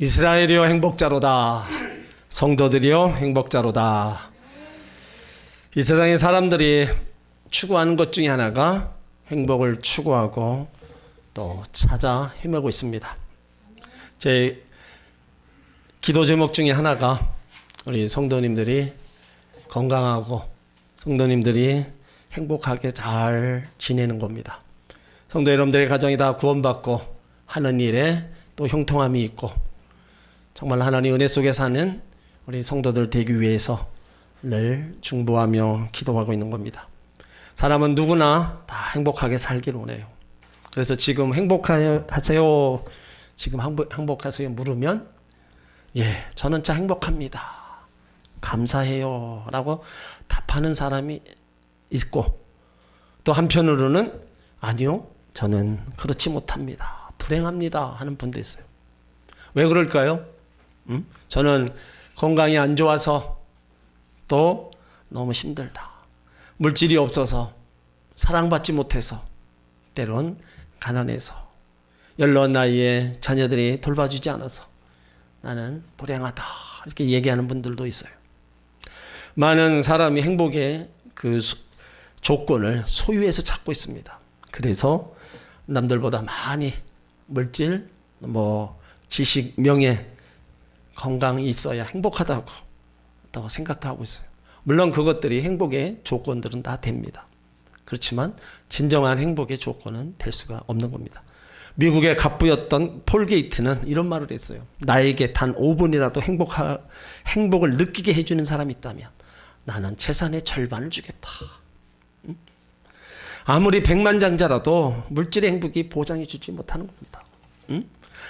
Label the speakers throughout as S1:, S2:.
S1: 이스라엘이여 행복자로다. 성도들이여 행복자로다. 이 세상의 사람들이 추구하는 것 중에 하나가 행복을 추구하고 또 찾아 헤매고 있습니다. 제 기도 제목 중에 하나가 우리 성도님들이 건강하고 성도님들이 행복하게 잘 지내는 겁니다. 성도 여러분들의 가정이 다 구원받고 하는 일에 또 형통함이 있고 정말 하나님 은혜 속에 사는 우리 성도들 되기 위해서 늘 중보하며 기도하고 있는 겁니다. 사람은 누구나 다 행복하게 살길 원해요. 그래서 지금 행복하세요? 지금 행복하세요? 물으면 예, 저는 참 행복합니다. 감사해요. 라고 답하는 사람이 있고 또 한편으로는 아니요, 저는 그렇지 못합니다. 불행합니다. 하는 분도 있어요. 왜 그럴까요? 저는 건강이 안 좋아서 또 너무 힘들다. 물질이 없어서 사랑받지 못해서 때론 가난해서 연로한 나이에 자녀들이 돌봐주지 않아서 나는 불행하다. 이렇게 얘기하는 분들도 있어요. 많은 사람이 행복의 그 조건을 소유해서 찾고 있습니다. 그래서 남들보다 많이 물질, 지식, 명예, 건강이 있어야 행복하다고 또 생각도 하고 있어요. 물론 그것들이 행복의 조건들은 다 됩니다. 그렇지만 진정한 행복의 조건은 될 수가 없는 겁니다. 미국의 갑부였던 폴 게이트는 이런 말을 했어요. 나에게 단 5분이라도 행복을 느끼게 해주는 사람이 있다면 나는 재산의 절반을 주겠다. 아무리 백만장자라도 물질의 행복이 보장해 주지 못하는 겁니다.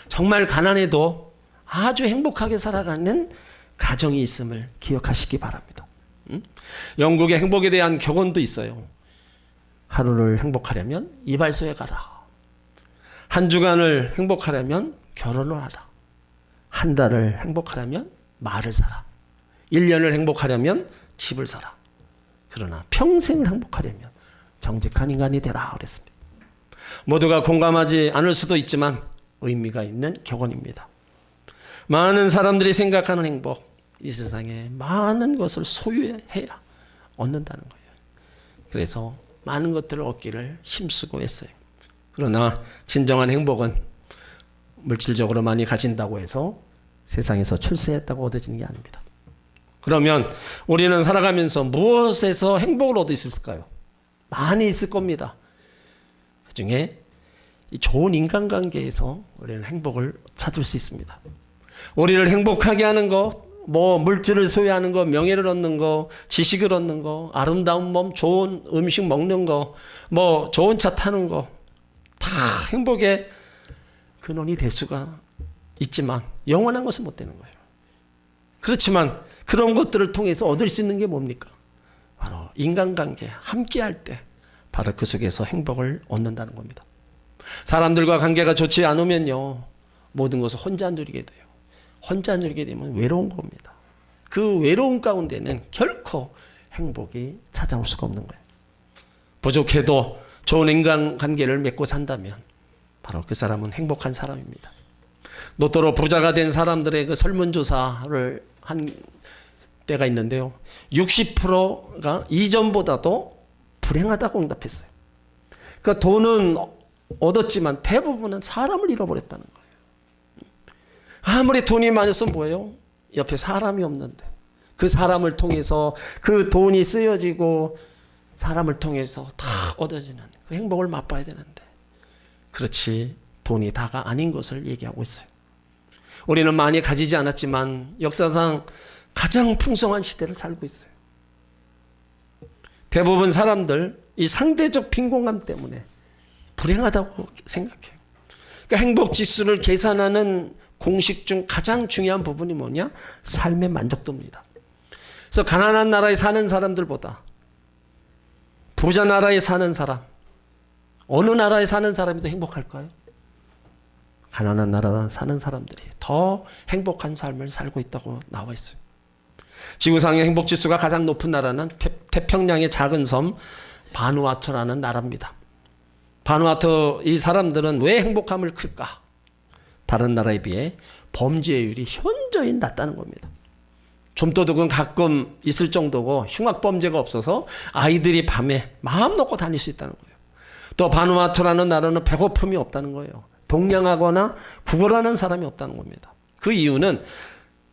S1: 정말 가난해도 아주 행복하게 살아가는 가정이 있음을 기억하시기 바랍니다. 영국의 행복에 대한 격언도 있어요. 하루를 행복하려면 이발소에 가라. 한 주간을 행복하려면 결혼을 하라. 한 달을 행복하려면 말을 사라. 1년을 행복하려면 집을 사라. 그러나 평생을 행복하려면 정직한 인간이 되라 그랬습니다. 모두가 공감하지 않을 수도 있지만 의미가 있는 격언입니다. 많은 사람들이 생각하는 행복, 이 세상에 많은 것을 소유해야 얻는다는 거예요. 그래서 많은 것들을 얻기를 힘쓰고 했어요. 그러나 진정한 행복은 물질적으로 많이 가진다고 해서 세상에서 출세했다고 얻어지는 게 아닙니다. 그러면 우리는 살아가면서 무엇에서 행복을 얻을 수 있을까요? 많이 있을 겁니다. 그 중에 좋은 인간관계에서 우리는 행복을 찾을 수 있습니다. 우리를 행복하게 하는 것, 물질을 소유하는 것, 명예를 얻는 것, 지식을 얻는 것, 아름다운 몸, 좋은 음식 먹는 것, 좋은 차 타는 것, 다 행복의 근원이 될 수가 있지만 영원한 것은 못 되는 거예요. 그렇지만 그런 것들을 통해서 얻을 수 있는 게 뭡니까? 바로 인간관계, 함께할 때 바로 그 속에서 행복을 얻는다는 겁니다. 사람들과 관계가 좋지 않으면요, 모든 것을 혼자 누리게 돼요. 혼자 누리게 되면 외로운 겁니다. 그 외로움 가운데는 결코 행복이 찾아올 수가 없는 거예요. 부족해도 좋은 인간관계를 맺고 산다면 바로 그 사람은 행복한 사람입니다. 로또로 부자가 된 사람들의 그 설문조사를 한 때가 있는데요, 60%가 이전보다도 불행하다고 응답했어요. 그러니까 돈은 얻었지만 대부분은 사람을 잃어버렸다는 거예요. 아무리 돈이 많았으면 뭐예요? 옆에 사람이 없는데 그 사람을 통해서 그 돈이 쓰여지고 사람을 통해서 다 얻어지는 그 행복을 맛봐야 되는데 그렇지 돈이 다가 아닌 것을 얘기하고 있어요. 우리는 많이 가지지 않았지만 역사상 가장 풍성한 시대를 살고 있어요. 대부분 사람들 이 상대적 빈곤감 때문에 불행하다고 생각해요. 그러니까 행복 지수를 계산하는 공식 중 가장 중요한 부분이 뭐냐? 삶의 만족도입니다. 그래서 가난한 나라에 사는 사람들보다 부자 나라에 사는 사람, 어느 나라에 사는 사람이 더 행복할까요? 가난한 나라에 사는 사람들이 더 행복한 삶을 살고 있다고 나와 있어요. 지구상의 행복지수가 가장 높은 나라는 태평양의 작은 섬 바누아투라는 나라입니다. 바누아투 이 사람들은 왜 행복함을 클까? 다른 나라에 비해 범죄율이 현저히 낮다는 겁니다. 좀도둑은 가끔 있을 정도고 흉악범죄가 없어서 아이들이 밤에 마음 놓고 다닐 수 있다는 거예요. 또 바누아투라는 나라는 배고픔이 없다는 거예요. 동냥하거나 구걸하는 사람이 없다는 겁니다. 그 이유는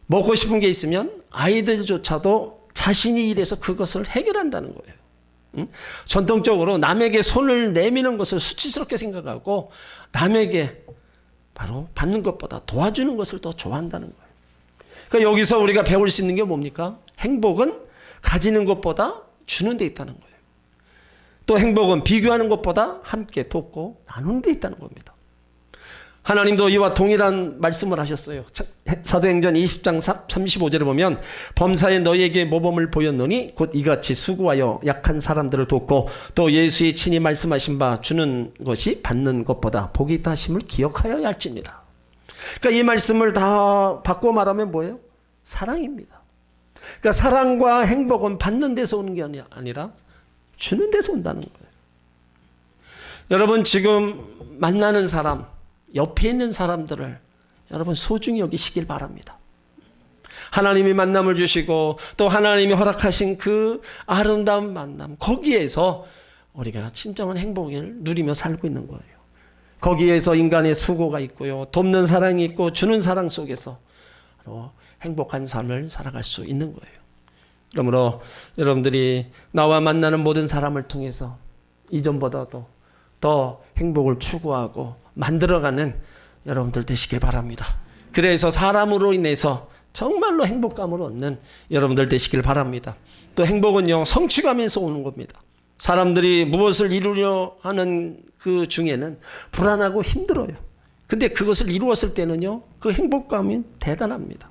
S1: 먹고 싶은 게 있으면 아이들조차도 자신이 일해서 그것을 해결한다는 거예요. 전통적으로 남에게 손을 내미는 것을 수치스럽게 생각하고 남에게 바로 받는 것보다 도와주는 것을 더 좋아한다는 거예요. 그러니까 여기서 우리가 배울 수 있는 게 뭡니까? 행복은 가지는 것보다 주는 데 있다는 거예요. 또 행복은 비교하는 것보다 함께 돕고 나누는 데 있다는 겁니다. 하나님도 이와 동일한 말씀을 하셨어요. 사도행전 20장 35절에 보면 범사에 너희에게 모범을 보였노니 곧 이같이 수고하여 약한 사람들을 돕고 또 예수의 친히 말씀하신 바 주는 것이 받는 것보다 복이 있다 하심을 기억하여야 할지니라. 그러니까 이 말씀을 다 바꿔 말하면 뭐예요? 사랑입니다. 그러니까 사랑과 행복은 받는 데서 오는 게 아니라 주는 데서 온다는 거예요. 여러분 지금 만나는 사람, 옆에 있는 사람들을 여러분 소중히 여기시길 바랍니다. 하나님이 만남을 주시고 또 하나님이 허락하신 그 아름다운 만남, 거기에서 우리가 진정한 행복을 누리며 살고 있는 거예요. 거기에서 인간의 수고가 있고요, 돕는 사랑이 있고 주는 사랑 속에서 바로 행복한 삶을 살아갈 수 있는 거예요. 그러므로 여러분들이 나와 만나는 모든 사람을 통해서 이전보다도 더 행복을 추구하고 만들어가는 여러분들 되시길 바랍니다. 그래서 사람으로 인해서 정말로 행복감을 얻는 여러분들 되시길 바랍니다. 또 행복은요, 성취감에서 오는 겁니다. 사람들이 무엇을 이루려 하는 그 중에는 불안하고 힘들어요. 근데 그것을 이루었을 때는요, 그 행복감이 대단합니다.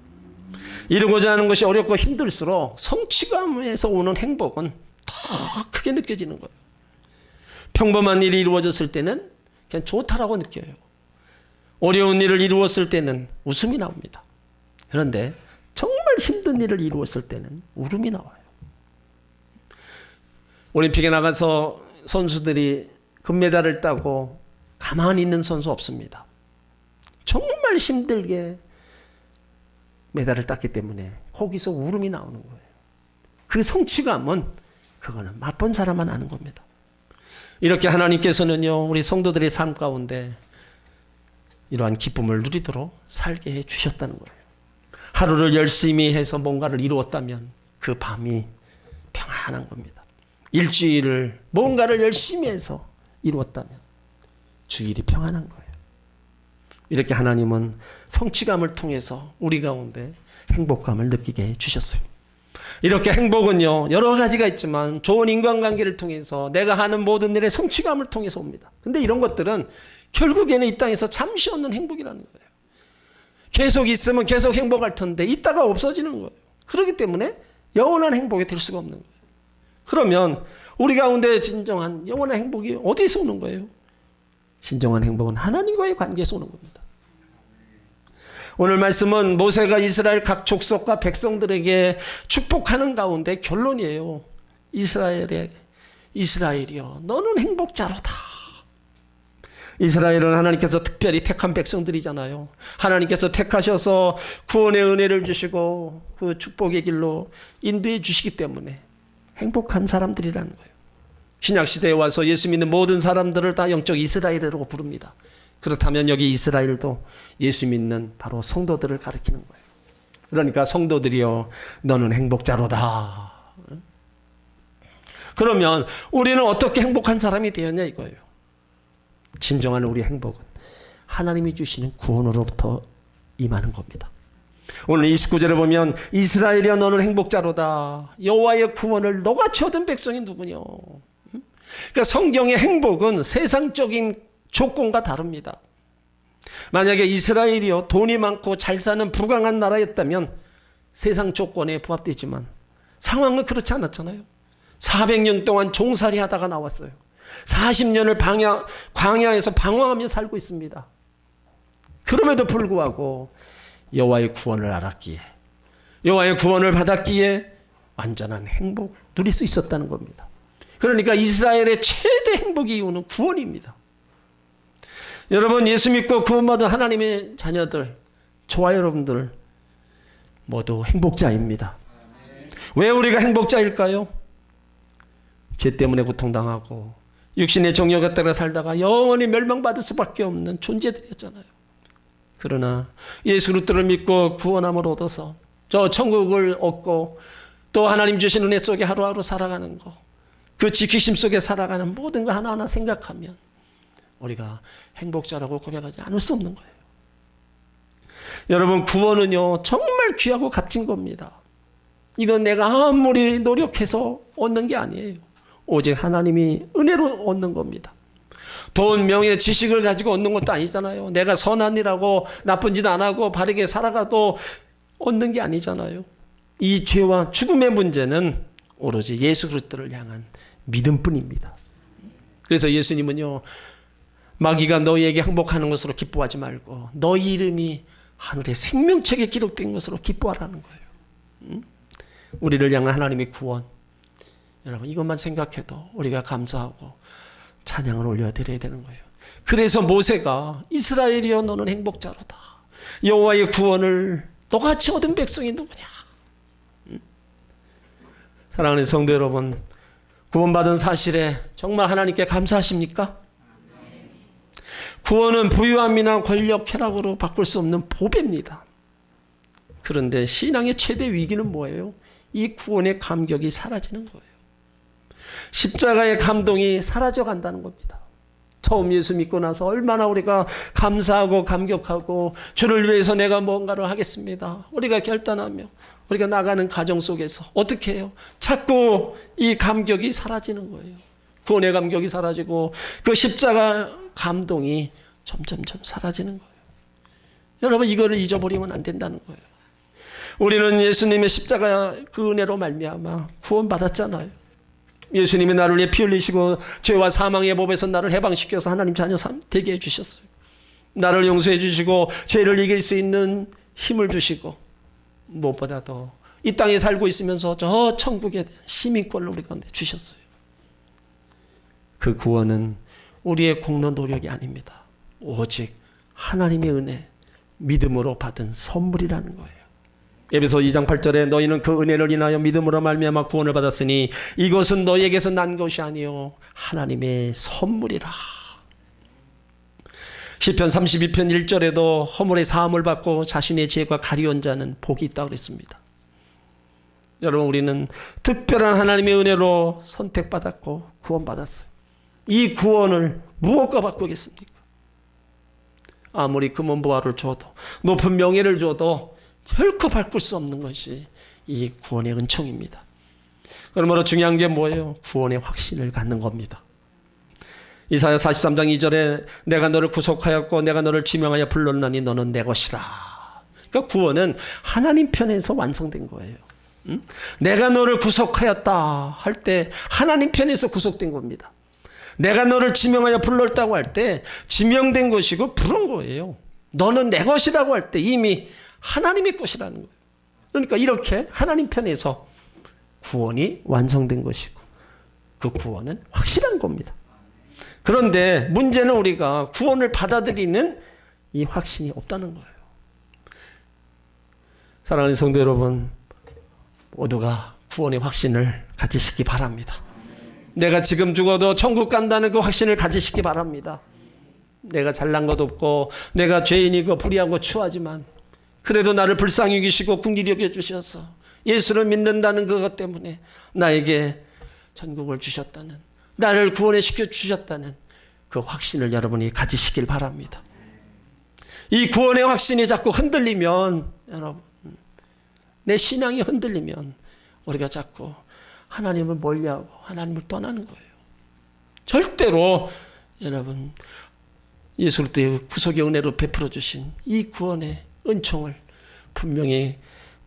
S1: 이루고자 하는 것이 어렵고 힘들수록 성취감에서 오는 행복은 더 크게 느껴지는 거예요. 평범한 일이 이루어졌을 때는 그냥 좋다라고 느껴요. 어려운 일을 이루었을 때는 웃음이 나옵니다. 그런데 정말 힘든 일을 이루었을 때는 울음이 나와요. 올림픽에 나가서 선수들이 금메달을 따고 가만히 있는 선수 없습니다. 정말 힘들게 메달을 땄기 때문에 거기서 울음이 나오는 거예요. 그 성취감은 그거는 맛본 사람만 아는 겁니다. 이렇게 하나님께서는요, 우리 성도들의 삶 가운데 이러한 기쁨을 누리도록 살게 해 주셨다는 거예요. 하루를 열심히 해서 뭔가를 이루었다면 그 밤이 평안한 겁니다. 일주일을 뭔가를 열심히 해서 이루었다면 주일이 평안한 거예요. 이렇게 하나님은 성취감을 통해서 우리 가운데 행복감을 느끼게 해 주셨어요. 이렇게 행복은요, 여러 가지가 있지만 좋은 인간관계를 통해서 내가 하는 모든 일의 성취감을 통해서 옵니다. 근데 이런 것들은 결국에는 이 땅에서 잠시 없는 행복이라는 거예요. 계속 있으면 계속 행복할 텐데 있다가 없어지는 거예요. 그렇기 때문에 영원한 행복이 될 수가 없는 거예요. 그러면 우리 가운데 진정한 영원한 행복이 어디서 오는 거예요? 진정한 행복은 하나님과의 관계에서 오는 겁니다. 오늘 말씀은 모세가 이스라엘 각 족속과 백성들에게 축복하는 가운데 결론이에요. 이스라엘이여, 너는 행복자로다. 이스라엘은 하나님께서 특별히 택한 백성들이잖아요. 하나님께서 택하셔서 구원의 은혜를 주시고 그 축복의 길로 인도해 주시기 때문에 행복한 사람들이라는 거예요. 신약시대에 와서 예수 믿는 모든 사람들을 다 영적 이스라엘이라고 부릅니다. 그렇다면 여기 이스라엘도 예수 믿는 바로 성도들을 가리키는 거예요. 그러니까 성도들이여, 너는 행복자로다. 그러면 우리는 어떻게 행복한 사람이 되었냐 이거예요. 진정한 우리 행복은 하나님이 주시는 구원으로부터 임하는 겁니다. 오늘 29절에 보면 이스라엘이여, 너는 행복자로다. 여호와의 구원을 너같이 얻은 백성이 누구냐. 그러니까 성경의 행복은 세상적인 조건과 다릅니다. 만약에 이스라엘이요, 돈이 많고 잘 사는 부강한 나라였다면 세상 조건에 부합되지만 상황은 그렇지 않았잖아요. 400년 동안 종살이 하다가 나왔어요. 40년을 광야에서 방황하며 살고 있습니다. 그럼에도 불구하고 여호와의 구원을 알았기에, 여호와의 구원을 받았기에 완전한 행복을 누릴 수 있었다는 겁니다. 그러니까 이스라엘의 최대 행복의 이유는 구원입니다. 여러분, 예수 믿고 구원받은 하나님의 자녀들, 저와 여러분들 모두 행복자입니다. 왜 우리가 행복자일까요? 죄 때문에 고통당하고 육신의 정욕에 따라 살다가 영원히 멸망받을 수밖에 없는 존재들이었잖아요. 그러나 예수 그리스도를 믿고 구원함을 얻어서 저 천국을 얻고 또 하나님 주신 은혜 속에 하루하루 살아가는 거, 그 지키심 속에 살아가는 모든 거 하나하나 생각하면 우리가 행복자라고 고백하지 않을 수 없는 거예요. 여러분, 구원은요 정말 귀하고 값진 겁니다. 이건 내가 아무리 노력해서 얻는 게 아니에요. 오직 하나님이 은혜로 얻는 겁니다. 돈, 명예, 지식을 가지고 얻는 것도 아니잖아요. 내가 선한 일하고 나쁜 짓 안 하고 바르게 살아가도 얻는 게 아니잖아요. 이 죄와 죽음의 문제는 오로지 예수 그리스도를 향한 믿음뿐입니다. 그래서 예수님은요, 마귀가 너희에게 항복하는 것으로 기뻐하지 말고 너희 이름이 하늘의 생명책에 기록된 것으로 기뻐하라는 거예요. 우리를 향한 하나님의 구원, 여러분 이것만 생각해도 우리가 감사하고 찬양을 올려드려야 되는 거예요. 그래서 모세가 이스라엘이여 너는 행복자로다. 여호와의 구원을 너같이 얻은 백성이 누구냐. 사랑하는 성도 여러분, 구원받은 사실에 정말 하나님께 감사하십니까? 구원은 부유함이나 권력, 쾌락으로 바꿀 수 없는 보배입니다. 그런데 신앙의 최대 위기는 뭐예요? 이 구원의 감격이 사라지는 거예요. 십자가의 감동이 사라져 간다는 겁니다. 처음 예수 믿고 나서 얼마나 우리가 감사하고 감격하고 주를 위해서 내가 뭔가를 하겠습니다. 우리가 결단하며 우리가 나가는 가정 속에서 어떻게 해요? 자꾸 이 감격이 사라지는 거예요. 구원의 감격이 사라지고 그 십자가 감동이 점점점 사라지는 거예요. 여러분, 이거를 잊어버리면 안 된다는 거예요. 우리는 예수님의 십자가 그 은혜로 말미암아 구원받았잖아요. 예수님이 나를 위해 피 흘리시고 죄와 사망의 법에서 나를 해방시켜서 하나님 자녀 되게 해주셨어요. 나를 용서해 주시고 죄를 이길 수 있는 힘을 주시고 무엇보다도 이 땅에 살고 있으면서 저 천국의 시민권을 우리 가운데 주셨어요. 그 구원은 우리의 공로 노력이 아닙니다. 오직 하나님의 은혜, 믿음으로 받은 선물이라는 거예요. 에베소 2장 8절에 너희는 그 은혜를 인하여 믿음으로 말미암아 구원을 받았으니 이것은 너희에게서 난 것이 아니요 하나님의 선물이라. 시편 32편 1절에도 허물의 사함을 받고 자신의 죄가 가리운 자는 복이 있다고 그랬습니다. 여러분, 우리는 특별한 하나님의 은혜로 선택받았고 구원받았어요. 이 구원을 무엇과 바꾸겠습니까? 아무리 금은 보화를 줘도 높은 명예를 줘도 결코 바꿀 수 없는 것이 이 구원의 은총입니다. 그러므로 중요한 게 뭐예요? 구원의 확신을 갖는 겁니다. 이사야 43장 2절에 내가 너를 구속하였고 내가 너를 지명하여 불렀나니 너는 내 것이라. 그러니까 구원은 하나님 편에서 완성된 거예요. 내가 너를 구속하였다 할 때 하나님 편에서 구속된 겁니다. 내가 너를 지명하여 불렀다고 할 때 지명된 것이고 부른 거예요. 너는 내 것이라고 할 때 이미 하나님의 것이라는 거예요. 그러니까 이렇게 하나님 편에서 구원이 완성된 것이고 그 구원은 확실한 겁니다. 그런데 문제는 우리가 구원을 받아들이는 이 확신이 없다는 거예요. 사랑하는 성도 여러분, 모두가 구원의 확신을 가지시기 바랍니다. 내가 지금 죽어도 천국 간다는 그 확신을 가지시기 바랍니다. 내가 잘난 것 없고 내가 죄인이고 불의하고 추하지만 그래도 나를 불쌍히 여기시고 긍휼히 여겨주셔서 예수를 믿는다는 그것 때문에 나에게 천국을 주셨다는, 나를 구원해 시켜주셨다는 그 확신을 여러분이 가지시길 바랍니다. 이 구원의 확신이 자꾸 흔들리면, 여러분, 내 신앙이 흔들리면 우리가 자꾸 하나님을 멀리하고 하나님을 떠나는 거예요. 절대로 여러분, 예수 그리스도의 구속의 은혜로 베풀어 주신 이 구원의 은총을 분명히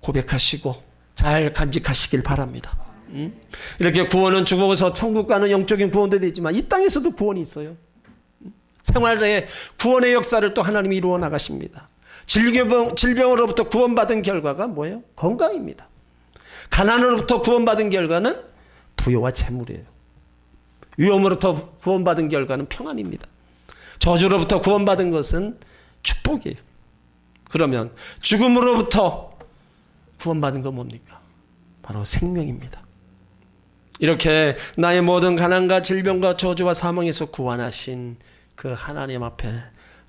S1: 고백하시고 잘 간직하시길 바랍니다. 이렇게 구원은 죽어서 천국 가는 영적인 구원도 되지만 이 땅에서도 구원이 있어요. 생활에 구원의 역사를 또 하나님이 이루어 나가십니다. 질병으로부터 구원받은 결과가 뭐예요? 건강입니다. 가난으로부터 구원받은 결과는 부여와 재물이에요. 위험으로부터 구원받은 결과는 평안입니다. 저주로부터 구원받은 것은 축복이에요. 그러면 죽음으로부터 구원받은 건 뭡니까? 바로 생명입니다. 이렇게 나의 모든 가난과 질병과 저주와 사망에서 구원하신 그 하나님 앞에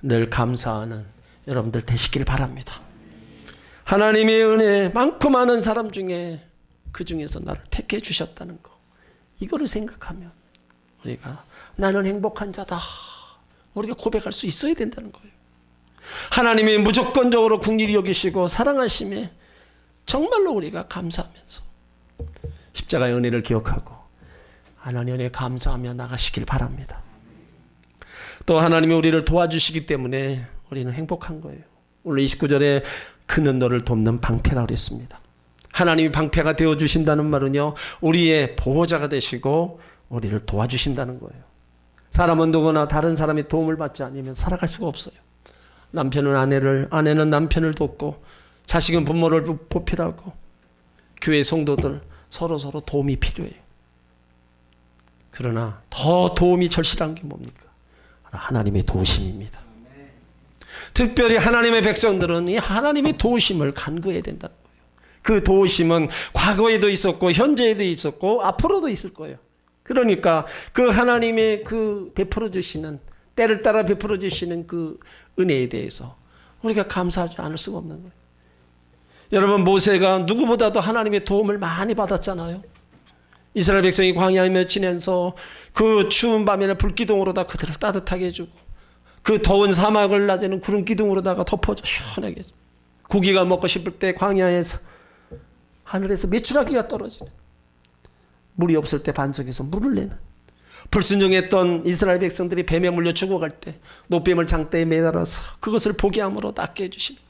S1: 늘 감사하는 여러분들 되시길 바랍니다. 하나님의 은혜 많고 많은 사람 중에 그 중에서 나를 택해 주셨다는 거, 이거를 생각하면 우리가 나는 행복한 자다, 우리가 고백할 수 있어야 된다는 거예요. 하나님이 무조건적으로 긍휼히 여기시고 사랑하심에 정말로 우리가 감사하면서 십자가의 은혜를 기억하고 하나님의 은혜에 감사하며 나가시길 바랍니다. 또 하나님이 우리를 도와주시기 때문에 우리는 행복한 거예요. 오늘 29절에 그는 너를 돕는 방패라고 그랬습니다. 하나님이 방패가 되어주신다는 말은요, 우리의 보호자가 되시고 우리를 도와주신다는 거예요. 사람은 누구나 다른 사람의 도움을 받지 않으면 살아갈 수가 없어요. 남편은 아내를, 아내는 남편을 돕고, 자식은 부모를 보필하고, 교회 성도들 서로 도움이 필요해요. 그러나 더 도움이 절실한 게 뭡니까? 하나님의 도우심입니다. 특별히 하나님의 백성들은 이 하나님의 도우심을 간구해야 된다는 거예요. 그 도우심은 과거에도 있었고 현재에도 있었고 앞으로도 있을 거예요. 그러니까 그 하나님의 그 베풀어 주시는, 때를 따라 베풀어 주시는 그 은혜에 대해서 우리가 감사하지 않을 수가 없는 거예요. 여러분, 모세가 누구보다도 하나님의 도움을 많이 받았잖아요. 이스라엘 백성이 광야에 지내면서 그 추운 밤에는 불기둥으로다 그들을 따뜻하게 해주고, 그 더운 사막을 낮에는 구름 기둥으로다가 덮어줘 시원하게 해줘. 고기가 먹고 싶을 때 광야에서 하늘에서 메추라기가 떨어지는, 물이 없을 때 반석에서 물을 내는, 불순종했던 이스라엘 백성들이 뱀에 물려 죽어갈 때 노뱀을 장대에 매달아서 그것을 보게 함으로 낫게 해주시는,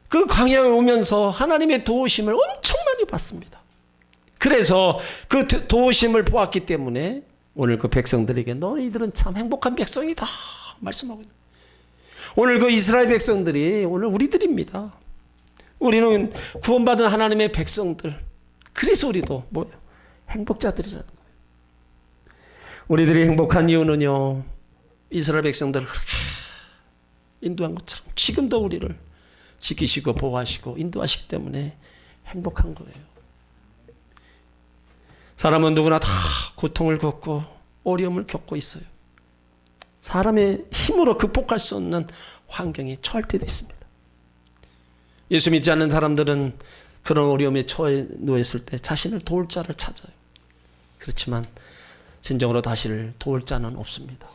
S1: 그 광야에 오면서 하나님의 도우심을 엄청 많이 받습니다. 그래서 그 도우심을 보았기 때문에 오늘 그 백성들에게 너희들은 참 행복한 백성이다 말씀하고 있는, 오늘 그 이스라엘 백성들이 오늘 우리들입니다. 우리는 구원받은 하나님의 백성들, 그래서 우리도 뭐예요? 행복자들이라는 거예요. 우리들이 행복한 이유는요, 이스라엘 백성들을 그렇게 인도한 것처럼 지금도 우리를 지키시고 보호하시고 인도하시기 때문에 행복한 거예요. 사람은 누구나 다 고통을 겪고 어려움을 겪고 있어요. 사람의 힘으로 극복할 수 없는 환경에 처할 때도 있습니다. 예수 믿지 않는 사람들은 그런 어려움에 처해 놓였을 때 자신을 도울 자를 찾아요. 그렇지만 진정으로 다시를 도울 자는 없습니다.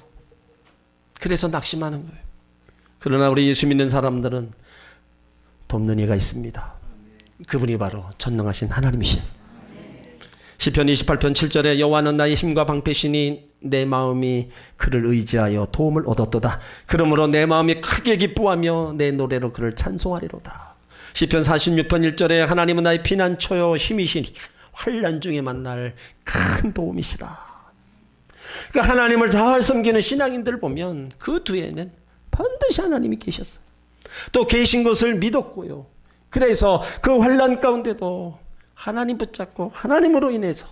S1: 그래서 낙심하는 거예요. 그러나 우리 예수 믿는 사람들은 돕는 이가 있습니다. 그분이 바로 전능하신 하나님이신. 시편 28편 7절에 여호와는 나의 힘과 방패시니 내 마음이 그를 의지하여 도움을 얻었도다. 그러므로 내 마음이 크게 기뻐하며 내 노래로 그를 찬송하리로다. 시편 46편 1절에 하나님은 나의 피난처요 힘이시니 환난 중에 만날 큰 도움이시라. 그러니까 하나님을 잘 섬기는 신앙인들 보면 그 뒤에는 반드시 하나님이 계셨어요. 또 계신 것을 믿었고요. 그래서 그 환난 가운데도 하나님 붙잡고 하나님으로 인해서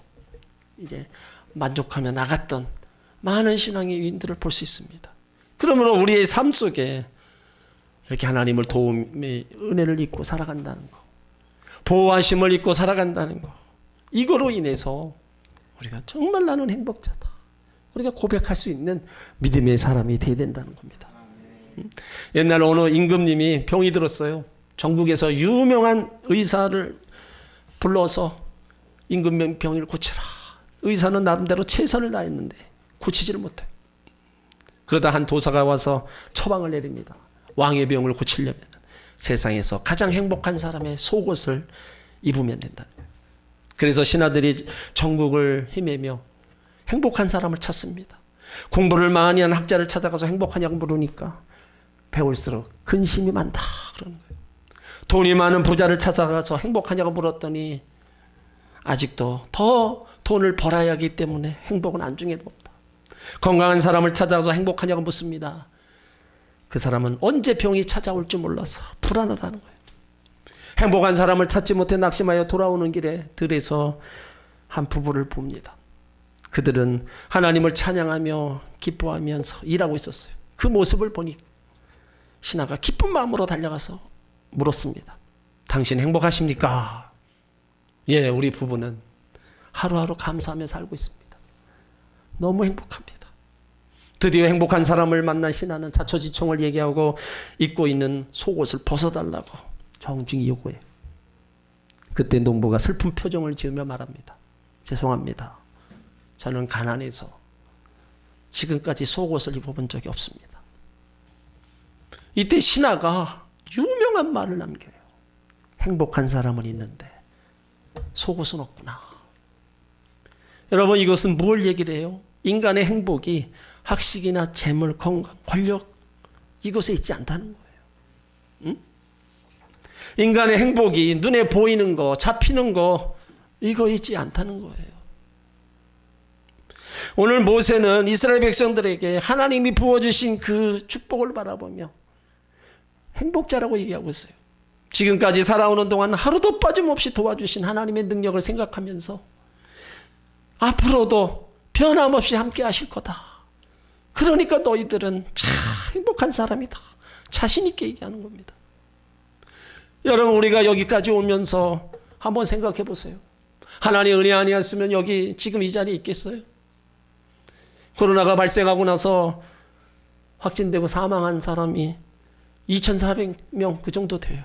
S1: 이제 만족하며 나갔던 많은 신앙의 위인들을 볼 수 있습니다. 그러므로 우리의 삶 속에 이렇게 하나님을 도움의 은혜를 입고 살아간다는 거, 보호하심을 입고 살아간다는 거, 이거로 인해서 우리가 정말 나는 행복자다, 우리가 고백할 수 있는 믿음의 사람이 되어야 된다는 겁니다. 옛날 어느 임금님이 병이 들었어요. 전국에서 유명한 의사를 불러서 임금 병을 고치라. 의사는 나름대로 최선을 다했는데 고치지를 못해요. 그러다 한 도사가 와서 처방을 내립니다. 왕의 병을 고치려면 세상에서 가장 행복한 사람의 속옷을 입으면 된다. 그래서 신하들이 전국을 헤매며 행복한 사람을 찾습니다. 공부를 많이 한 학자를 찾아가서 행복하냐고 물으니까 배울수록 근심이 많다 그러는 거예요. 돈이 많은 부자를 찾아가서 행복하냐고 물었더니 아직도 더 돈을 벌어야 하기 때문에 행복은 안중에도 없다. 건강한 사람을 찾아가서 행복하냐고 묻습니다. 그 사람은 언제 병이 찾아올지 몰라서 불안하다는 거예요. 행복한 사람을 찾지 못해 낙심하여 돌아오는 길에 들에서 한 부부를 봅니다. 그들은 하나님을 찬양하며 기뻐하면서 일하고 있었어요. 그 모습을 보니 신하가 기쁜 마음으로 달려가서 물었습니다. 당신 행복하십니까? 예, 우리 부부는 하루하루 감사하며 살고 있습니다. 너무 행복합니다. 드디어 행복한 사람을 만난 신하는 자초지종을 얘기하고 입고 있는 속옷을 벗어달라고 정중히 요구해요. 그때 농부가 슬픈 표정을 지으며 말합니다. 죄송합니다. 저는 가난해서 지금까지 속옷을 입어본 적이 없습니다. 이때 신하가 유명한 말을 남겨요. 행복한 사람은 있는데 속옷은 없구나. 여러분, 이것은 뭘 얘기를 해요? 인간의 행복이 학식이나 재물, 건강, 권력 이것에 있지 않다는 거예요. 응? 인간의 행복이 눈에 보이는 거, 잡히는 거 이거 있지 않다는 거예요. 오늘 모세는 이스라엘 백성들에게 하나님이 부어주신 그 축복을 바라보며 행복자라고 얘기하고 있어요. 지금까지 살아오는 동안 하루도 빠짐없이 도와주신 하나님의 능력을 생각하면서 앞으로도 변함없이 함께 하실 거다. 그러니까 너희들은 참 행복한 사람이다. 자신 있게 얘기하는 겁니다. 여러분, 우리가 여기까지 오면서 한번 생각해 보세요. 하나님의 은혜 아니었으면 여기 지금 이 자리에 있겠어요? 코로나가 발생하고 나서 확진되고 사망한 사람이 2,400명 그 정도 돼요.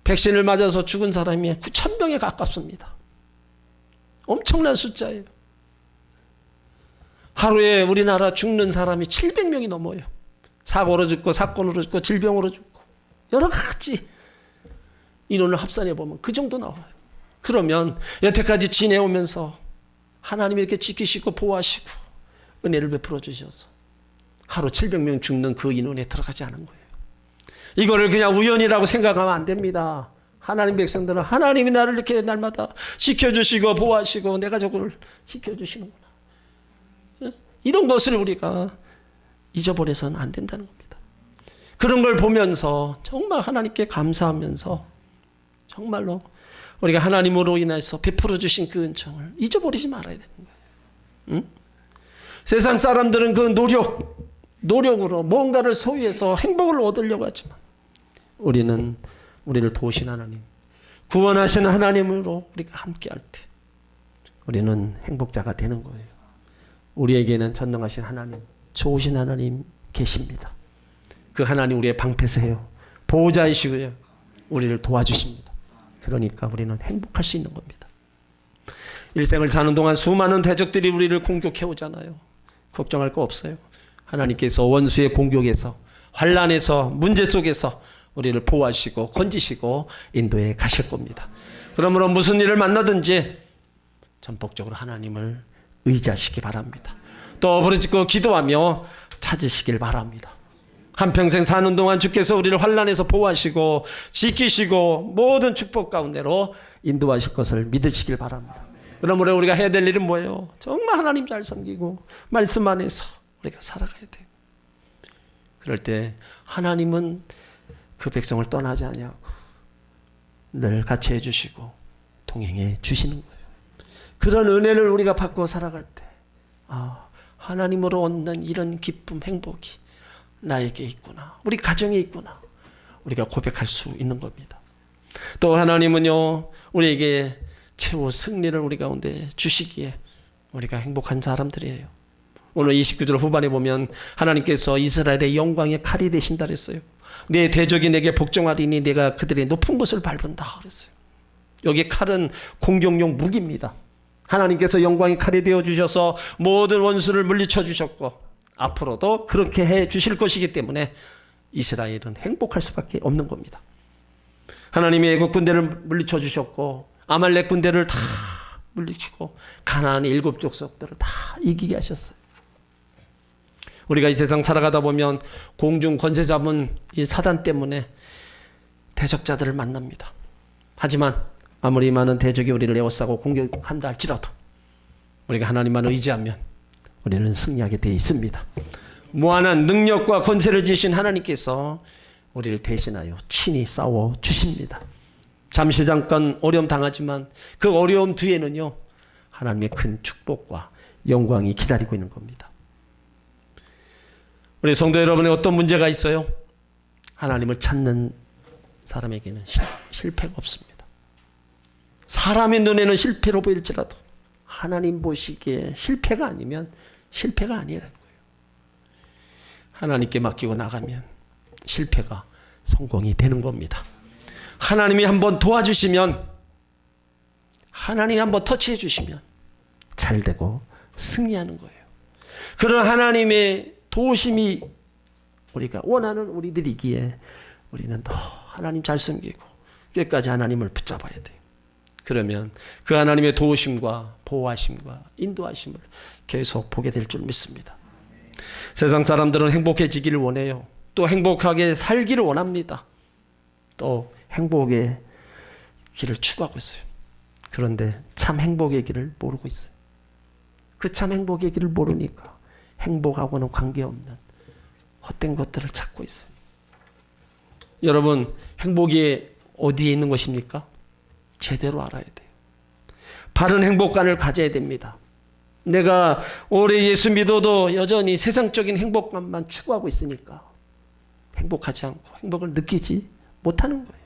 S1: 백신을 맞아서 죽은 사람이 9,000명에 가깝습니다. 엄청난 숫자예요. 하루에 우리나라 죽는 사람이 700명이 넘어요. 사고로 죽고 사건으로 죽고 질병으로 죽고 여러 가지 인원을 합산해 보면 그 정도 나와요. 그러면 여태까지 지내오면서 하나님이 이렇게 지키시고 보호하시고 은혜를 베풀어 주셔서 하루 700명 죽는 그 인원에 들어가지 않은 거예요. 이거를 그냥 우연이라고 생각하면 안 됩니다. 하나님 백성들은 하나님이 나를 이렇게 날마다 지켜주시고 보호하시고 내 가족을 지켜주시는구나. 이런 것을 우리가 잊어버려서는 안 된다는 겁니다. 그런 걸 보면서 정말 하나님께 감사하면서 정말로 우리가 하나님으로 인해서 베풀어 주신 그 은총을 잊어버리지 말아야 되는 거예요. 응? 세상 사람들은 그 노력으로 뭔가를 소유해서 행복을 얻으려고 하지만 우리는 우리를 도우신 하나님, 구원하시는 하나님으로 우리가 함께할 때 우리는 행복자가 되는 거예요. 우리에게는 전능하신 하나님, 좋으신 하나님 계십니다. 그 하나님 우리의 방패세요. 보호자이시고요. 우리를 도와주십니다. 그러니까 우리는 행복할 수 있는 겁니다. 일생을 사는 동안 수많은 대적들이 우리를 공격해 오잖아요. 걱정할 거 없어요. 하나님께서 원수의 공격에서 환난에서 문제 속에서 우리를 보호하시고 건지시고 인도해 가실 겁니다. 그러므로 무슨 일을 만나든지 전폭적으로 하나님을 의지하시기 바랍니다. 또 부르짖고 기도하며 찾으시길 바랍니다. 한평생 사는 동안 주께서 우리를 환난에서 보호하시고 지키시고 모든 축복 가운데로 인도하실 것을 믿으시길 바랍니다. 그러므로 우리가 해야 될 일은 뭐예요? 정말 하나님 잘 섬기고 말씀 안에서 우리가 살아가야 돼요. 그럴 때 하나님은 그 백성을 떠나지 아니하고 늘 같이 해주시고 동행해 주시는 거예요. 그런 은혜를 우리가 받고 살아갈 때 하나님으로 얻는 이런 기쁨, 행복이 나에게 있구나, 우리 가정에 있구나, 우리가 고백할 수 있는 겁니다. 또 하나님은요 우리에게 최후 승리를 우리 가운데 주시기에 우리가 행복한 사람들이에요. 오늘 29절 후반에 보면 하나님께서 이스라엘의 영광의 칼이 되신다 그랬어요. 내 대적이 내게 복종하리니 내가 그들의 높은 곳을 밟은다 그랬어요. 여기 칼은 공격용 무기입니다. 하나님께서 영광의 칼이 되어주셔서 모든 원수를 물리쳐 주셨고 앞으로도 그렇게 해 주실 것이기 때문에 이스라엘은 행복할 수밖에 없는 겁니다. 하나님이 애국 군대를 물리쳐 주셨고 아말렉 군대를 다 물리치고 가나안의 7 족속들을 다 이기게 하셨어요. 우리가 이 세상 살아가다 보면 공중 권세 잡은 이 사단 때문에 대적자들을 만납니다. 하지만 아무리 많은 대적이 우리를 에워싸고 공격한다 할지라도 우리가 하나님만 의지하면 우리는 승리하게 되어 있습니다. 무한한 능력과 권세를 지신 하나님께서 우리를 대신하여 친히 싸워 주십니다. 잠시 잠깐 어려움 당하지만 그 어려움 뒤에는요 하나님의 큰 축복과 영광이 기다리고 있는 겁니다. 우리 성도 여러분의 어떤 문제가 있어요? 하나님을 찾는 사람에게는 실패가 없습니다. 사람의 눈에는 실패로 보일지라도 하나님 보시기에 실패가 아니면 실패가 아니라는 거예요. 하나님께 맡기고 나가면 실패가 성공이 되는 겁니다. 하나님이 한번 도와주시면, 하나님이 한번 터치해 주시면 잘 되고 승리하는 거예요. 그런 하나님의 도우심이 우리가 원하는 우리들이기에 우리는 더 하나님 잘 섬기고 끝까지 하나님을 붙잡아야 돼요. 그러면 그 하나님의 도우심과 보호하심과 인도하심을 계속 보게 될 줄 믿습니다. 세상 사람들은 행복해지기를 원해요. 또 행복하게 살기를 원합니다. 또 행복의 길을 추구하고 있어요. 그런데 참 행복의 길을 모르고 있어요. 그 참 행복의 길을 모르니까 행복하고는 관계없는 헛된 것들을 찾고 있어요. 여러분, 행복이 어디에 있는 것입니까? 제대로 알아야 돼요. 바른 행복관을 가져야 됩니다. 내가 오래 예수 믿어도 여전히 세상적인 행복감만 추구하고 있으니까 행복하지 않고 행복을 느끼지 못하는 거예요.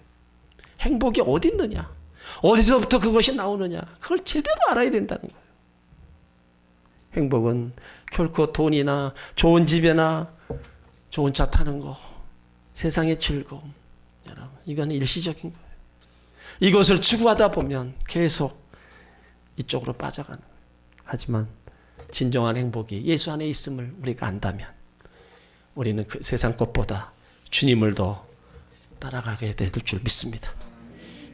S1: 행복이 어디 있느냐? 어디서부터 그것이 나오느냐? 그걸 제대로 알아야 된다는 거예요. 행복은 결코 돈이나 좋은 집이나 좋은 차 타는 거, 세상의 즐거움, 여러분, 이건 일시적인 거예요. 이것을 추구하다 보면 계속 이쪽으로 빠져가는 거예요. 하지만 진정한 행복이 예수 안에 있음을 우리가 안다면 우리는 그 세상 것보다 주님을 더 따라가게 될 줄 믿습니다.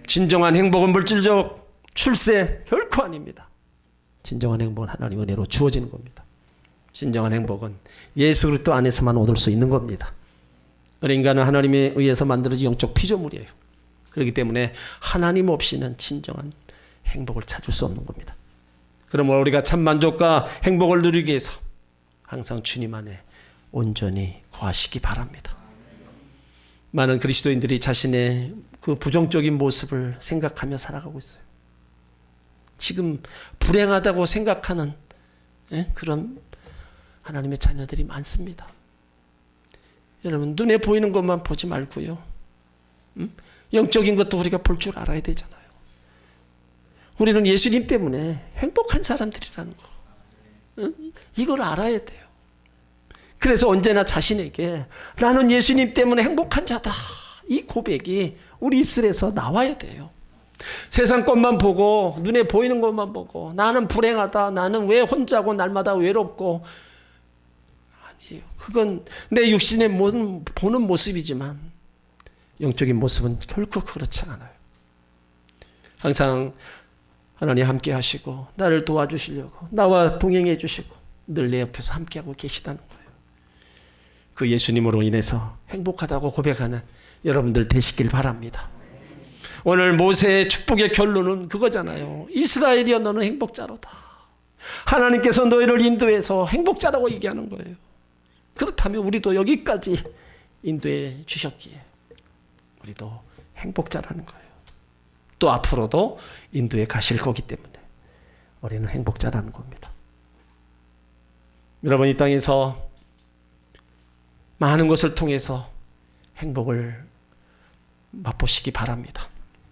S1: 진정한 행복은 물질적 출세 결코 아닙니다. 진정한 행복은 하나님의 은혜로 주어지는 겁니다. 진정한 행복은 예수 그리스도 안에서만 얻을 수 있는 겁니다. 우리 인간은 하나님에 의해서 만들어진 영적 피조물이에요. 그렇기 때문에 하나님 없이는 진정한 행복을 찾을 수 없는 겁니다. 그러므로 우리가 참 만족과 행복을 누리기 위해서 항상 주님 안에 온전히 거하시기 바랍니다. 많은 그리스도인들이 자신의 그 부정적인 모습을 생각하며 살아가고 있어요. 지금 불행하다고 생각하는 그런 하나님의 자녀들이 많습니다. 여러분, 눈에 보이는 것만 보지 말고요. 영적인 것도 우리가 볼 줄 알아야 되잖아요. 우리는 예수님 때문에 행복한 사람들이라는 거. 이걸 알아야 돼요. 그래서 언제나 자신에게 나는 예수님 때문에 행복한 자다. 이 고백이 우리 입술에서 나와야 돼요. 세상 것만 보고 눈에 보이는 것만 보고 나는 불행하다. 나는 왜 혼자고 날마다 외롭고. 아니에요. 그건 내 육신에 보는 모습이지만 영적인 모습은 결코 그렇지 않아요. 항상 하나님 함께 하시고 나를 도와주시려고 나와 동행해 주시고 늘 내 옆에서 함께하고 계시다는 거예요. 그 예수님으로 인해서 행복하다고 고백하는 여러분들 되시길 바랍니다. 오늘 모세의 축복의 결론은 그거잖아요. 이스라엘이여 너는 행복자로다. 하나님께서 너희를 인도해서 행복자라고 얘기하는 거예요. 그렇다면 우리도 여기까지 인도해 주셨기에 우리도 행복자라는 거예요. 또 앞으로도 인도에 가실 거기 때문에 우리는 행복자라는 겁니다. 여러분, 이 땅에서 많은 것을 통해서 행복을 맛보시기 바랍니다.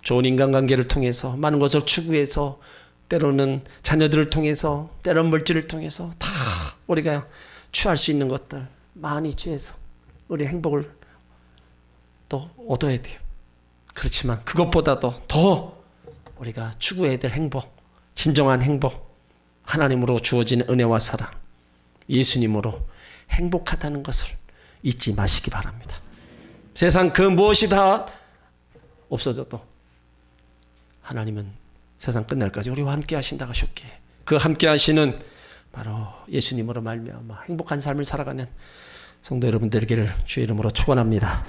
S1: 좋은 인간관계를 통해서 많은 것을 추구해서 때로는 자녀들을 통해서 때로는 물질을 통해서 다 우리가 취할 수 있는 것들 많이 취해서 우리 행복을 또 얻어야 돼요. 그렇지만 그것보다도 더 우리가 추구해야 될 행복, 진정한 행복, 하나님으로 주어진 은혜와 사랑, 예수님으로 행복하다는 것을 잊지 마시기 바랍니다. 세상 그 무엇이 다 없어져도 하나님은 세상 끝날까지 우리와 함께 하신다고 하셨기에 그 함께 하시는 바로 예수님으로 말미암아 행복한 삶을 살아가는 성도 여러분 되기를 주의 이름으로 축원합니다.